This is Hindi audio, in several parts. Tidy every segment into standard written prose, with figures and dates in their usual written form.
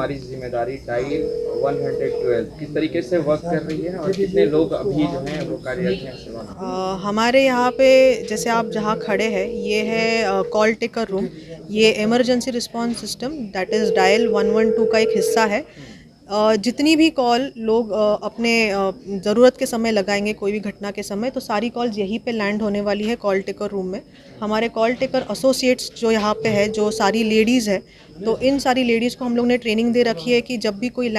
हमारी जिम्मेदारी डायल 112 किस तरीके से वर्क कर रही है और कितने लोग अभी जो हैं वो कार्यरत हैं सेवा में? हमारे यहाँ पे जैसे आप जहाँ खड़े हैं ये है कॉल टेकर रूम। ये emergency response system that is dial 112 का एक हिस्सा है। जितनी भी कॉल लोग अपने ज़रूरत के समय लगाएंगे, कोई भी घटना के समय, तो सारी कॉल्स यहीं पे लैंड होने वाली है कॉल टेकर रूम में। हमारे कॉल टेकर एसोसिएट्स जो यहाँ पे है, जो सारी लेडीज़ है, तो इन सारी लेडीज़ को हम लोग ने ट्रेनिंग दे रखी है कि जब भी कोई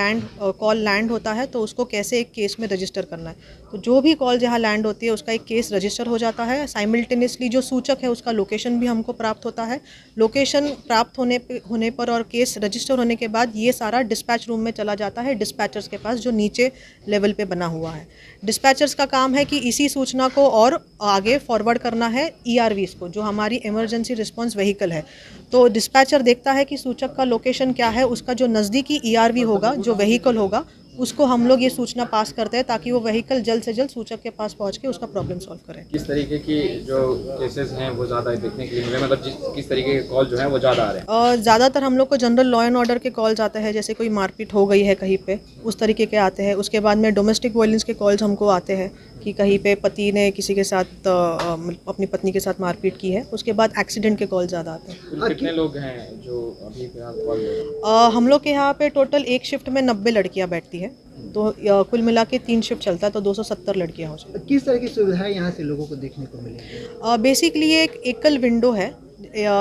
कॉल लैंड होता है तो उसको कैसे एक केस में रजिस्टर करना है। तो जो भी कॉल जहाँ लैंड होती है उसका एक केस रजिस्टर हो जाता है। साइमल्टेनियसली जो सूचक है उसका लोकेशन भी हमको प्राप्त होता है। लोकेशन प्राप्त होने पर और केस रजिस्टर होने के बाद ये सारा डिस्पैच रूम में चला जाता है, डिस्पैचर्स के पास, जो नीचे लेवल पे बना हुआ है। डिस्पैचर्स का काम है कि इसी सूचना को और आगे फॉरवर्ड करना है ईआरवीज़ को, जो हमारी इमरजेंसी रिस्पांस व्हीकल है। तो डिस्पैचर देखता है कि सूचक का लोकेशन क्या है, उसका जो नज़दीकी ईआरवी होगा, जो व्हीकल होगा, उसको हम लोग ये सूचना पास करते हैं ताकि वो व्हीकल जल्द से जल्द सूचक के पास पहुंच के उसका प्रॉब्लम सॉल्व करे। किस तरीके की जो केसेस हैं वो ज़्यादा देखने के लिए मिले, मतलब किस तरीके के कॉल जो हैं वो ज़्यादा आ रहे हैं? ज़्यादातर हम लोग को जनरल लॉ एंड ऑर्डर के कॉल्स आते हैं, जैसे कोई मारपीट हो गई है कहीं पे, उस तरीके के आते हैं। उसके बाद में डोमेस्टिक वायलेंस के कॉल्स हमको आते हैं कि कहीं पे पति ने किसी के साथ अपनी पत्नी के साथ मारपीट की है। उसके बाद एक्सीडेंट के कॉल ज़्यादा आते हैं। कुल कितने लोग हैं जो अभी फिलहाल कॉल ले रहे हैं? हम लोग के यहाँ पे टोटल एक शिफ्ट में 90 लड़कियाँ बैठती है, तो कुल मिला के 3 शिफ्ट चलता है, तो 270 लड़कियाँ हो जाती हैं। किस तरह की सुविधाएं यहाँ से लोगों को देखने को मिलेगी? बेसिकली ये एक एकल विंडो है।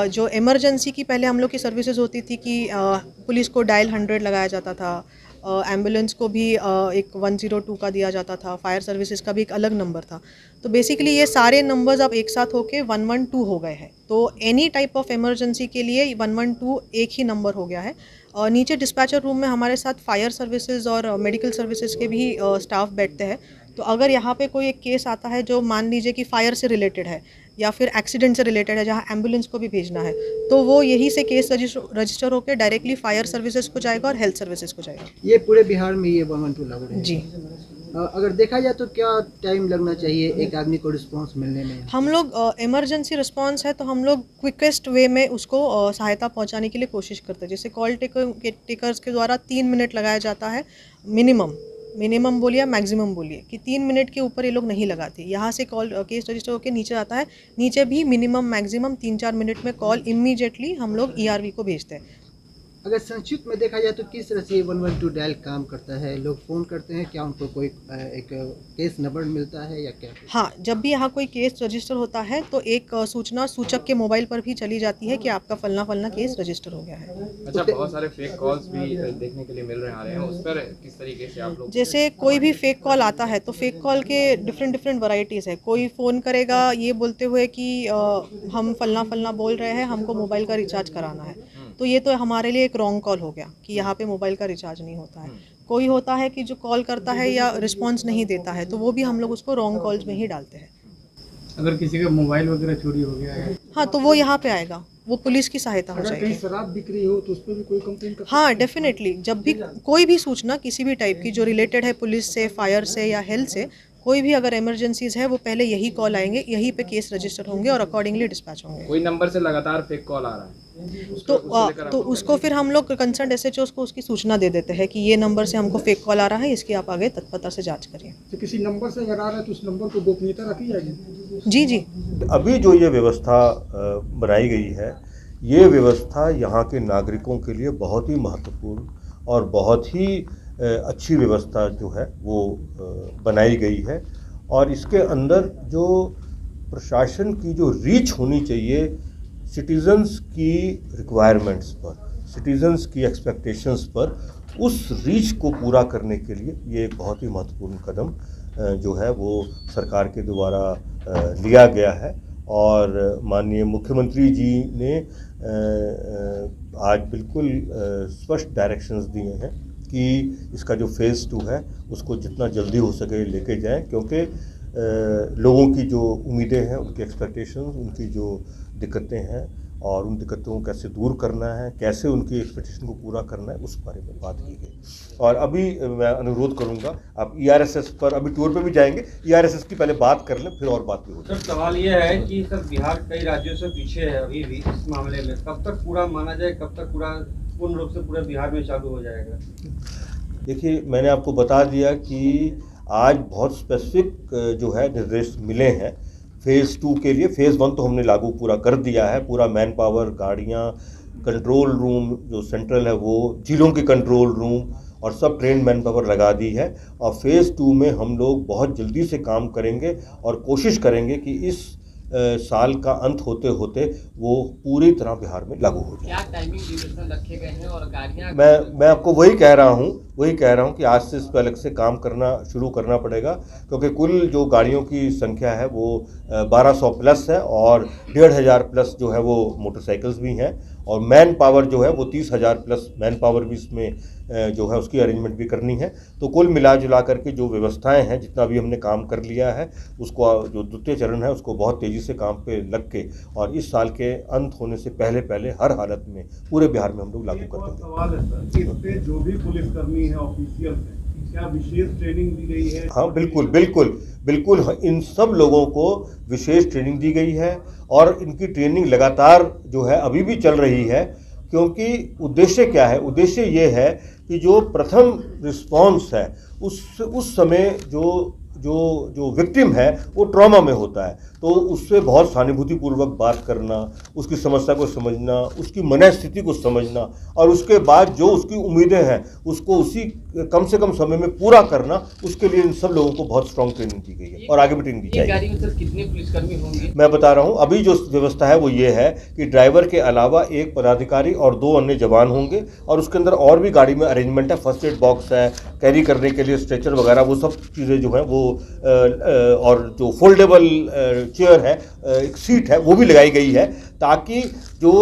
जो इमरजेंसी की पहले हम लोग की सर्विसेज होती थी कि पुलिस को डायल 100 लगाया जाता था, एम्बुलेंस को भी एक 102 का दिया जाता था, फायर सर्विसेज का भी एक अलग नंबर था। तो बेसिकली ये सारे नंबर्स अब एक साथ होके 112 हो गए हैं। तो एनी टाइप ऑफ इमरजेंसी के लिए 112 एक ही नंबर हो गया है। और नीचे डिस्पैचर रूम में हमारे साथ फायर सर्विसेज और मेडिकल सर्विसेज के भी स्टाफ बैठते हैं। तो अगर यहाँ पे कोई एक केस आता है जो मान लीजिए कि फायर से रिलेटेड है या फिर एक्सीडेंट से रिलेटेड है, जहाँ एम्बुलेंस को भी भेजना है, तो वो यहीं से केस रजिस्टर होकर डायरेक्टली फायर सर्विसेज को जाएगा और हेल्थ सर्विसेज को जाएगा। ये पूरे बिहार में ये 112 लागू है? जी। अगर देखा जाए तो क्या टाइम लगना चाहिए एक आदमी को रिस्पांस मिलने में? हम लोग इमरजेंसी रिस्पांस है तो हम लोग क्विकेस्ट वे में उसको सहायता पहुंचाने के लिए कोशिश करते हैं। जैसे कॉल टेकर्स के द्वारा 3 मिनट लगाया जाता है मिनिमम बोलिए, मैक्सिमम बोलिए, कि 3 मिनट के ऊपर ये लोग नहीं लगाते। यहाँ से कॉल केस रजिस्टर होकर नीचे आता है, नीचे भी मिनिमम मैक्सिमम 3-4 मिनट में कॉल इमीडिएटली हम लोग ईआरवी को भेजते हैं। अगर संक्षिप्त में देखा जाए तो किस तरह से ये 112 डायल काम करता है? लोग फ़ोन करते हैं, क्या उनको कोई एक केस नंबर मिलता है या क्या? हाँ, जब भी यहाँ कोई केस रजिस्टर होता है तो एक सूचना सूचक के मोबाइल पर भी चली जाती है कि आपका फलना फलना केस रजिस्टर हो गया है। अच्छा, बहुत सारे फेक कॉल्स भी देखने के लिए मिल रहे आ रहे हैं, उस पर किस तरीके से आप लोग? जैसे कोई भी फेक कॉल आता है तो फेक कॉल के डिफरेंट वैरायटीज़ है। कोई फ़ोन करेगा ये बोलते हुए कि हम फलना बोल रहे हैं, हमको मोबाइल का रिचार्ज कराना है। तो ये तो हमारे लिए एक रॉन्ग कॉल हो गया कि यहाँ पे मोबाइल का रिचार्ज नहीं होता है। कोई होता है कि जो कॉल करता है या रिस्पॉन्स नहीं देता है, तो वो भी हम लोग उसको रॉन्ग कॉल्स में ही डालते हैं। अगर किसी का मोबाइल वगैरह चोरी हो गया है, हाँ, तो वो यहाँ पे आएगा, वो पुलिस की सहायता हो अगर जाएगी। कहीं शराब बिक रही हो तो उस पर भी कोई कंप्लेन कर? हाँ, डेफिनेटली। जब भी कोई भी सूचना किसी भी टाइप की जो रिलेटेड है पुलिस से, फायर से या हेल्थ से, कोई भी अगर इमरजेंसीज है, वो पहले यही कॉल आएंगे, यहीं पे केस रजिस्टर होंगे और अकॉर्डिंगली डिस्पैच होंगे। कोई नंबर से लगातार फेक कॉल आ रहा है तो उसको फिर हम लोग कंसर्न एसएचओ को उसकी सूचना दे देते हैं कि ये नंबर से हमको फेक कॉल आ रहा है, इसकी आप आगे तत्परता से जांच करिए। तो किसी नंबर से अगर आ रहा है तो उस नंबर को गोपनीयता रखी जाएगी? जी जी। अभी जो ये व्यवस्था बनाई गई है, ये व्यवस्था यहाँ के नागरिकों के लिए बहुत ही महत्वपूर्ण और बहुत ही अच्छी व्यवस्था जो है वो बनाई गई है। और इसके अंदर जो प्रशासन की जो रीच होनी चाहिए सिटीजन्स की रिक्वायरमेंट्स पर, सिटीजन्स की एक्सपेक्टेशंस पर, उस रीच को पूरा करने के लिए ये एक बहुत ही महत्वपूर्ण कदम जो है वो सरकार के द्वारा लिया गया है। और माननीय मुख्यमंत्री जी ने आज बिल्कुल स्पष्ट डायरेक्शंस दिए हैं कि इसका जो फेज़ 2 है उसको जितना जल्दी हो सके लेके जाएं, क्योंकि लोगों की जो उम्मीदें हैं, उनकी एक्सपेक्टेशंस, उनकी जो दिक्कतें हैं और उन दिक्कतों को कैसे दूर करना है, कैसे उनकी एक्सपेक्टेशन को पूरा करना है, उस बारे में बात की गई। और अभी मैं अनुरोध करूंगा, आप ईआरएसएस पर अभी टूर पे भी जाएंगे, ईआरएसएस की पहले बात कर लें, फिर और बात भी होगी। सर, सवाल ये है कि सर बिहार कई राज्यों से पीछे है अभी भी इस मामले में। कब तक पूरा माना जाए, कब तक पूरा पूर्ण रूप से पूरे बिहार में चालू हो जाएगा? देखिए, मैंने आपको बता दिया कि आज बहुत स्पेसिफिक जो है निर्देश मिले हैं फ़ेज़ 2 के लिए। फ़ेज़ 1 तो हमने लागू पूरा कर दिया है, पूरा मैन पावर, गाड़ियाँ, कंट्रोल रूम जो सेंट्रल है वो, जिलों के कंट्रोल रूम और सब ट्रेन मैन पावर लगा दी है। और फ़ेज़ 2 में हम लोग बहुत जल्दी से काम करेंगे और कोशिश करेंगे कि इस साल का अंत होते होते वो पूरी तरह बिहार में लागू हो जाए। क्या टाइमिंग ड्यूरेशन रखे गए हैं और गाड़ियाँ? मैं आपको वही कह रहा हूँ कि आज से इस पर अलग से काम करना शुरू करना पड़ेगा, क्योंकि कुल जो गाड़ियों की संख्या है वो 1200 प्लस है और 1500 प्लस जो है वो मोटरसाइकिल्स भी हैं, और मैन पावर जो है वो 30,000 प्लस मैन पावर भी इसमें जो है उसकी अरेंजमेंट भी करनी है। तो कुल मिला जुला करके जो व्यवस्थाएं हैं, जितना भी हमने काम कर लिया है, उसको जो द्वितीय चरण है उसको बहुत तेज़ी से काम पे लग के और इस साल के अंत होने से पहले पहले हर हालत में पूरे बिहार में हम लोग लागू कर देंगे। सवाल है सर, इस पे जो भी पुलिसकर्मी है ऑफिशियल है, क्या विशेष ट्रेनिंग दी गई है? हाँ, बिल्कुल इन सब लोगों को विशेष ट्रेनिंग दी गई है और इनकी ट्रेनिंग लगातार जो है अभी भी चल रही है, क्योंकि उद्देश्य क्या है? उद्देश्य ये है कि जो प्रथम रिस्पॉन्स है उस समय जो विक्टिम है वो ट्रॉमा में होता है, तो उससे बहुत सहानुभूतिपूर्वक बात करना, उसकी समस्या को समझना, उसकी मनस्थिति को समझना और उसके बाद जो उसकी उम्मीदें हैं उसको उसी कम से कम समय में पूरा करना, उसके लिए इन सब लोगों को बहुत स्ट्रॉन्ग ट्रेनिंग दी गई है और आगे भी ट्रेनिंग दी जाएगी। गाड़ी में सर कितने पुलिसकर्मी होंगे? मैं बता रहा हूँ, अभी जो व्यवस्था है वो ये है कि ड्राइवर के अलावा एक पदाधिकारी और 2 अन्य जवान होंगे और उसके अंदर और भी गाड़ी में अरेंजमेंट है, फर्स्ट एड बॉक्स है, कैरी करने के लिए स्ट्रेचर वगैरह, वो सब चीज़ें जो हैं वो और जो फोल्डेबल चेयर है, एक सीट है, वो भी लगाई गई है, ताकि जो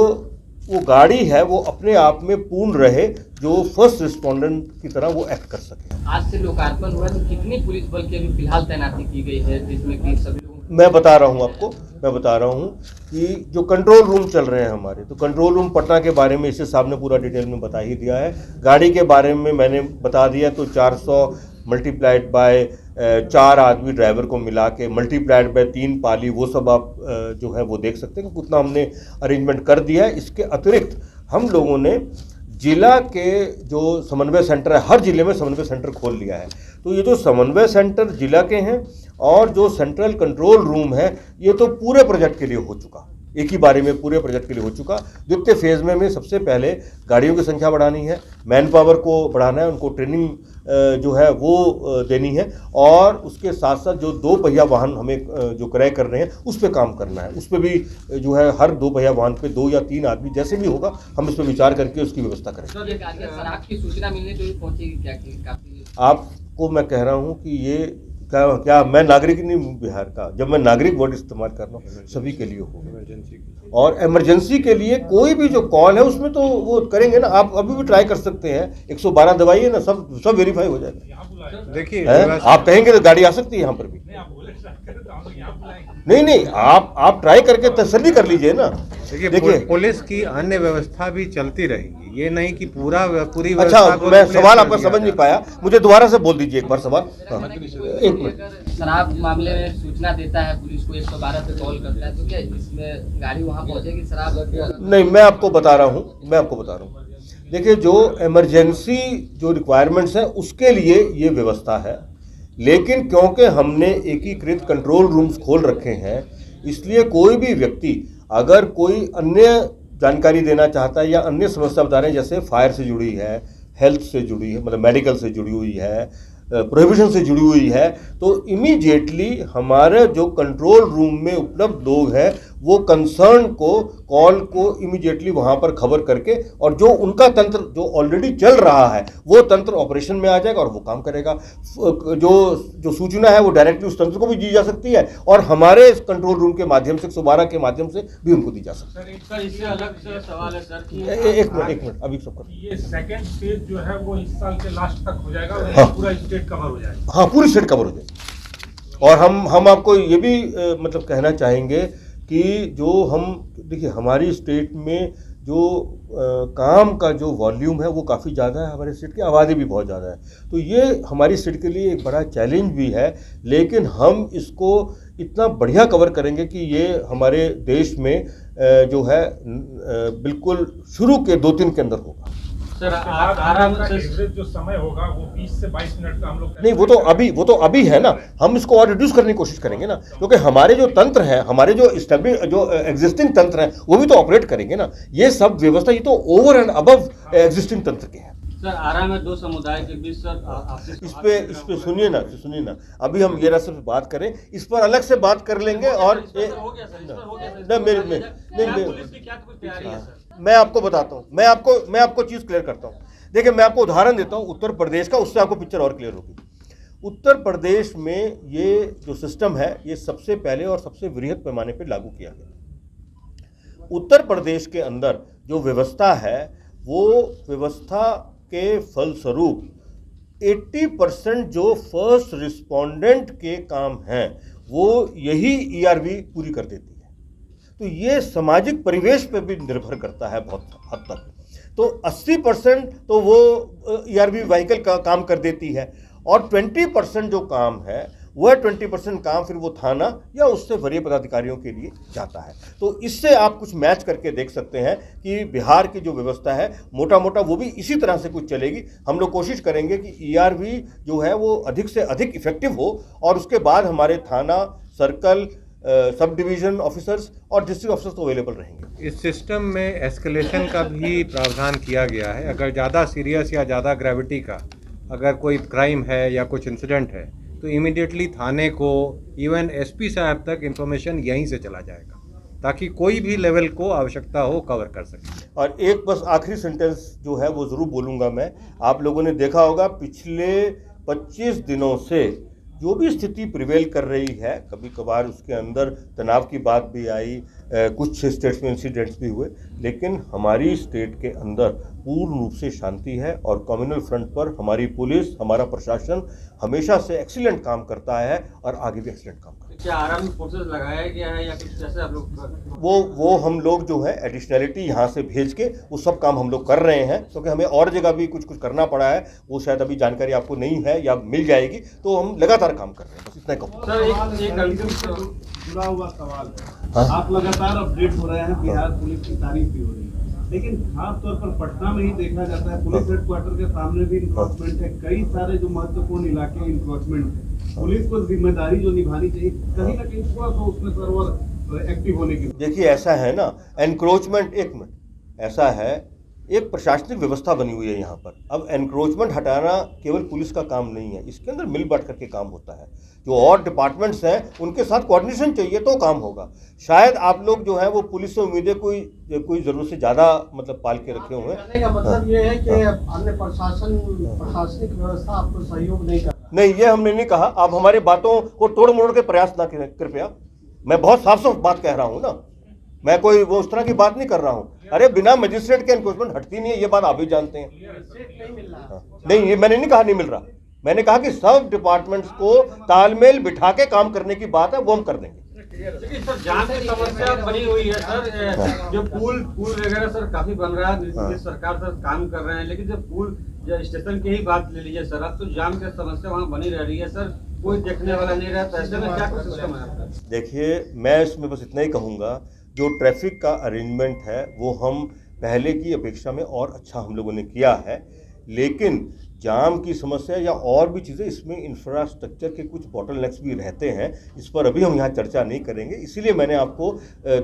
वो गाड़ी है वो अपने आप में पूर्ण रहे, जो फर्स्ट रिस्पोंडेंट की तरह वो एक्ट कर सके। आज से लोकार्पण हुआ तो कितनी पुलिस बल की अभी फिलहाल तैनाती की गई है, जिसमें कि सभी लोग? मैं बता रहा हूँ कि जो कंट्रोल रूम चल रहे हैं हमारे, तो कंट्रोल रूम पटना के बारे में इससे साहब ने पूरा डिटेल में बता ही दिया है। गाड़ी के बारे में मैंने बता दिया, तो 400 मल्टीप्लाइड बाय 4 आदमी ड्राइवर को मिला के, मल्टीप्लाइड बाय 3 पाली, वो सब आप जो है वो देख सकते हैं कि कितना हमने अरेंजमेंट कर दिया है। इसके अतिरिक्त हम लोगों ने जिला के जो समन्वय सेंटर है, हर जिले में समन्वय सेंटर खोल लिया है। तो ये जो समन्वय सेंटर जिला के हैं और जो सेंट्रल कंट्रोल रूम है, ये तो पूरे प्रोजेक्ट के लिए हो चुका, एक ही बारे में पूरे प्रोजेक्ट के लिए हो चुका। द्वितीय फेज़ में सबसे पहले गाड़ियों की संख्या बढ़ानी है, मैन पावर को बढ़ाना है, उनको ट्रेनिंग जो है वो देनी है, और उसके साथ साथ जो 2 पहिया वाहन हमें जो क्रय कर रहे हैं उस पर काम करना है। उस पर भी जो है हर 2 पहिया वाहन पे 2 या 3 आदमी जैसे भी होगा, हम इस पर विचार करके उसकी व्यवस्था करेंगे। ये गाड़ियाँ शराब की सूचना मिलने तो भी पहुँचेगी क्या? काफ़ी आपको मैं कह रहा हूँ कि ये क्या मैं नागरिक नहीं हूँ बिहार का, जब मैं नागरिक वर्ड इस्तेमाल कर रहा हूँ सभी के लिए हो, और इमरजेंसी के लिए कोई भी जो कॉल है उसमें तो वो करेंगे ना। आप अभी भी ट्राई कर सकते हैं, 112 दबाइए ना, सब वेरीफाई हो जाएगा। देखिए, आप कहेंगे तो गाड़ी आ सकती है यहाँ पर भी। नहीं, आप ट्राई करके तसल्ली कर लीजिए ना। देखिए पुलिस की अन्य व्यवस्था भी चलती रहेगी, ये नहीं कि पूरी अच्छा, मैं सवाल आपका समझ नहीं पाया, मुझे दोबारा से बोल दीजिए एक बार सवाल। एक मिनट। शराब मामले में सूचना देता है पुलिस को, 112 पे कॉल करता है, तो क्या इसमें गाड़ी वहाँ पहुँचेगी शराब? नहीं, मैं आपको बता रहा हूँ। देखिए, जो इमरजेंसी जो रिक्वायरमेंट्स हैं उसके लिए ये व्यवस्था है, लेकिन क्योंकि हमने एकीकृत कंट्रोल रूम्स खोल रखे हैं, इसलिए कोई भी व्यक्ति अगर कोई अन्य जानकारी देना चाहता है या अन्य समस्या बता रहे हैं, जैसे फायर से जुड़ी है, हेल्थ से जुड़ी है, मतलब मेडिकल से जुड़ी हुई है, प्रोहिबिशन से जुड़ी हुई है, तो इमीडिएटली हमारे जो कंट्रोल रूम में उपलब्ध लोग हैं वो कंसर्न को कॉल को इमीडिएटली वहाँ पर खबर करके, और जो उनका तंत्र जो ऑलरेडी चल रहा है वो तंत्र ऑपरेशन में आ जाएगा और वो काम करेगा। जो सूचना है वो डायरेक्टली उस तंत्र को भी दी जा सकती है और हमारे इस कंट्रोल रूम के माध्यम से 112 के माध्यम से भी उनको दी जा सकती है। सर, इससे अलग से सवाल है सर कि एक मिनट अभी सब कर, ये सेकंड फेज जो है वो इस साल के लास्ट तक हो जाएगा, हाँ, पूरा स्टेट कवर हो जाएगा? हाँ, पूरी स्टेट कवर हो जाएगी। और हम आपको ये भी मतलब कहना चाहेंगे कि जो हम देखिए, हमारी स्टेट में जो काम का जो वॉल्यूम है वो काफ़ी ज़्यादा है, हमारे स्टेट की आबादी भी बहुत ज़्यादा है, तो ये हमारी स्टेट के लिए एक बड़ा चैलेंज भी है, लेकिन हम इसको इतना बढ़िया कवर करेंगे कि ये हमारे देश में जो है बिल्कुल शुरू के 2-3 के अंदर होगा। सर एवरेज जो समय होगा वो 20 से 22 मिनट का हम लोग नहीं, वो तो अभी है ना, हम इसको और रिड्यूस करने की कोशिश करेंगे ना, क्योंकि हमारे जो तंत्र है, हमारे जो एग्जिस्टिंग तंत्र है वो भी तो ऑपरेट करेंगे ना। ये सब व्यवस्था ये तो ओवर एंड अबव एग्जिस्टिंग तंत्र के हैं। सर आरा में 2 समुदाय के बीच सर इस पे सुनिए ना, अभी हम ये रास्ते पे बात करें, इस पर अलग से बात कर लेंगे। और मैं आपको बताता हूँ, मैं आपको चीज़ क्लियर करता हूँ। देखिए, मैं आपको उदाहरण देता हूँ उत्तर प्रदेश का, उससे आपको पिक्चर और क्लियर होगी। उत्तर प्रदेश में ये जो सिस्टम है, ये सबसे पहले और सबसे वृहद पैमाने पे लागू किया गया। उत्तर प्रदेश के अंदर जो व्यवस्था है, वो व्यवस्था के फलस्वरूप 80% जो फर्स्ट रिस्पोंडेंट के काम हैं, वो यही ERV पूरी कर देती है। तो ये सामाजिक परिवेश पे भी निर्भर करता है बहुत हद तक। तो 80% तो वो ERV व्हीकल का काम कर देती है, और 20% जो काम है, वह 20% काम फिर वो थाना या उससे वरीय पदाधिकारियों के लिए जाता है। तो इससे आप कुछ मैच करके देख सकते हैं कि बिहार की जो व्यवस्था है, मोटा मोटा वो भी इसी तरह से कुछ चलेगी। हम लोग कोशिश करेंगे कि ERV जो है वो अधिक से अधिक इफेक्टिव हो, और उसके बाद हमारे थाना, सर्कल, सब डिवीजन ऑफिसर्स और डिस्ट्रिक्ट ऑफिसर्स तो अवेलेबल रहेंगे। इस सिस्टम में एस्केलेशन का भी प्रावधान किया गया है। अगर ज़्यादा सीरियस या ज़्यादा ग्रेविटी का अगर कोई क्राइम है या कुछ इंसिडेंट है, तो इमीडिएटली थाने को, इवन SP साहब तक इंफॉर्मेशन यहीं से चला जाएगा, ताकि कोई भी लेवल को आवश्यकता हो कवर कर सके। और एक बस आखिरी सेंटेंस जो है वो ज़रूर बोलूँगा मैं। आप लोगों ने देखा होगा पिछले 25 दिनों से जो भी स्थिति प्रिवेल कर रही है, कभी कभार उसके अंदर तनाव की बात भी आई, कुछ स्टेट्स में इंसिडेंट्स भी हुए, लेकिन हमारी स्टेट के अंदर पूर्ण रूप से शांति है। और कम्युनल फ्रंट पर हमारी पुलिस, हमारा प्रशासन हमेशा से एक्सीलेंट काम करता है और आगे भी एक्सीलेंट काम करेगा। क्या आरा में फोर्सेस लगाया गया है या कुछ जैसे आप लोग वो हम लोग जो है एडिशनलिटी यहाँ से भेज के वो सब काम हम लोग कर रहे हैं, क्योंकि हमें और जगह भी कुछ करना पड़ा है, वो शायद अभी जानकारी आपको नहीं है या मिल जाएगी, तो हम लगातार काम कर रहे हैं। बस इतना ही कहूँगा। सर जुड़ा हुआ सवाल है। आप लगातार अपडेट हो रहे हैं, बिहार पुलिस की तारीफ भी हो रही है, लेकिन खास तौर पर पटना में ही देखा जाता है, पुलिस हेडक्वार्टर के सामने भी इंक्रोचमेंट है, कई सारे जो महत्वपूर्ण इलाके इंक्रोचमेंट है। पुलिस को जिम्मेदारी जो निभानी चाहिए, कहीं ना कहीं थोड़ा सा उसमें सर्वर एक्टिव होने की। देखिए, ऐसा है ना, एनक्रोचमेंट, एक मिनट, ऐसा है, एक प्रशासनिक व्यवस्था बनी हुई है यहाँ पर। अब एनक्रोचमेंट हटाना केवल पुलिस का काम नहीं है, इसके अंदर मिल बांट करके काम होता है। जो और डिपार्टमेंट्स हैं उनके साथ कोऑर्डिनेशन चाहिए तो काम होगा। शायद आप लोग जो है वो पुलिस से उम्मीदें कोई ज़रूरत से ज़्यादा मतलब पाल के रखे हुए हैं। का मतलब ये है कि अन्य प्रशासनिक व्यवस्था आपको सहयोग नहीं कर। नहीं, ये हमने नहीं कहा। आप हमारी बातों को तोड़ मोड़ के प्रयास ना करें कृपया। मैं बहुत साफ बात कह रहा हूँ ना, मैं कोई वो उस तरह की बात नहीं कर रहा हूँ। अरे बिना मजिस्ट्रेट के एनक्रोचमेंट हटती नहीं है, ये बात आप भी जानते हैं। नहीं, ये मैंने नहीं कहा नहीं मिल रहा, मैंने कहा कि सब डिपार्टमेंट्स को तालमेल बिठा के काम करने की बात है, वो हम कर देंगे। देखिए सर, जाम की समस्या बनी हुई है सर, जो पुल वगैरह सर काफी बन रहा है, सरकार सर काम कर रहे हैं, लेकिन जब पुल स्टेशन की ही बात ले लीजिए सर, अब तो जाम की समस्या वहाँ बनी रह रही है सर, कोई देखने वाला नहीं रहता। ऐसे में क्या कुछ सिस्टम है आपका? देखिए, मैं इसमें बस इतना ही कहूँगा, जो ट्रैफिक का अरेंजमेंट है वो हम पहले की अपेक्षा में और अच्छा हम लोगों ने किया है, लेकिन जाम की समस्या या और भी चीज़ें, इसमें इंफ्रास्ट्रक्चर के कुछ बॉटलनेक्स भी रहते हैं, इस पर अभी हम यहाँ चर्चा नहीं करेंगे। इसीलिए मैंने आपको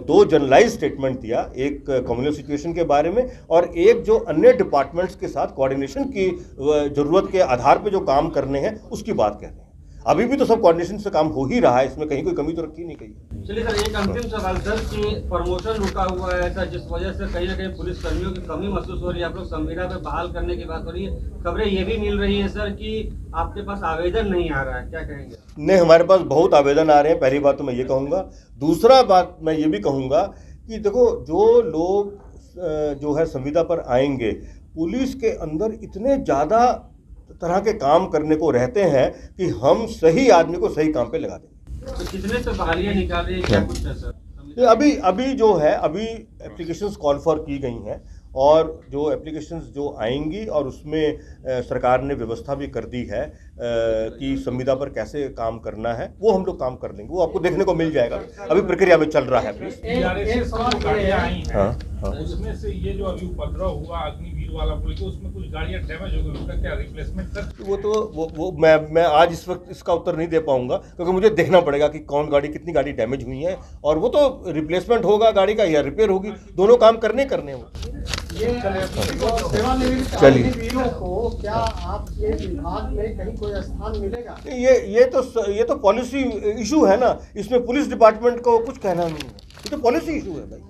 2 जनरलाइज स्टेटमेंट दिया, एक कम्युनल सिचुएशन के बारे में और एक जो अन्य डिपार्टमेंट्स के साथ कोऑर्डिनेशन की ज़रूरत के आधार पर जो काम करने हैं उसकी बात कह रहे हैं। अभी भी तो सब कोऑर्डिनेशन से काम हो ही रहा है, इसमें कहीं कोई कमी तो रखी नहीं गई। चलिए सर, एक अंतिम सवाल सर, कि प्रमोशन रुका हुआ है सर, जिस वजह से कहीं ना कहीं पुलिस कर्मियों की कमी महसूस हो रही है, आप लोग संविदा पे बहाल करने की बात हो रही है, खबरें ये भी मिल रही है सर कि आपके पास आवेदन नहीं आ रहा है, क्या कहेंगे? नहीं, हमारे पास बहुत आवेदन आ रहे हैं, पहली बात तो मैं ये कहूँगा। दूसरा बात मैं ये भी कहूँगा कि देखो, जो लोग जो है संविदा पर आएंगे, पुलिस के अंदर इतने ज़्यादा तरह के काम करने को रहते हैं कि हम सही आदमी को सही काम पे लगा देंगे। तो कितने से बहालियाँ निकाल रही है, क्या कुछ है सर? अभी जो है, अभी एप्लीकेशंस कॉल फॉर की गई हैं, और जो एप्लीकेशंस जो आएंगी और उसमें सरकार ने व्यवस्था भी कर दी है कि संविदा पर कैसे काम करना है, वो हम लोग काम कर लेंगे, वो आपको देखने को मिल जाएगा। अभी प्रक्रिया में चल रहा है। एक सवाल गाड़ियाँ आई हैं, उसमें से ये जो अभी उपद्रव हुआ अग्निवीर वाला पुल के उसमें कुछ गाड़ियां डैमेज हो गई, उसका क्या रिप्लेसमेंट कर? वो मैं आज इस वक्त इसका उत्तर नहीं दे पाऊंगा, क्योंकि मुझे देखना पड़ेगा कि कौन गाड़ी कितनी गाड़ी डैमेज हुई है, और वो तो रिप्लेसमेंट होगा गाड़ी का या रिपेयर होगी, दोनों काम करने वो। चलिए, को क्या आपके विभाग में कहीं कोई स्थान मिलेगा? ये तो पॉलिसी इशू है ना, इसमें पुलिस डिपार्टमेंट को कुछ कहना नहीं है, ये तो पॉलिसी इशू है भाई।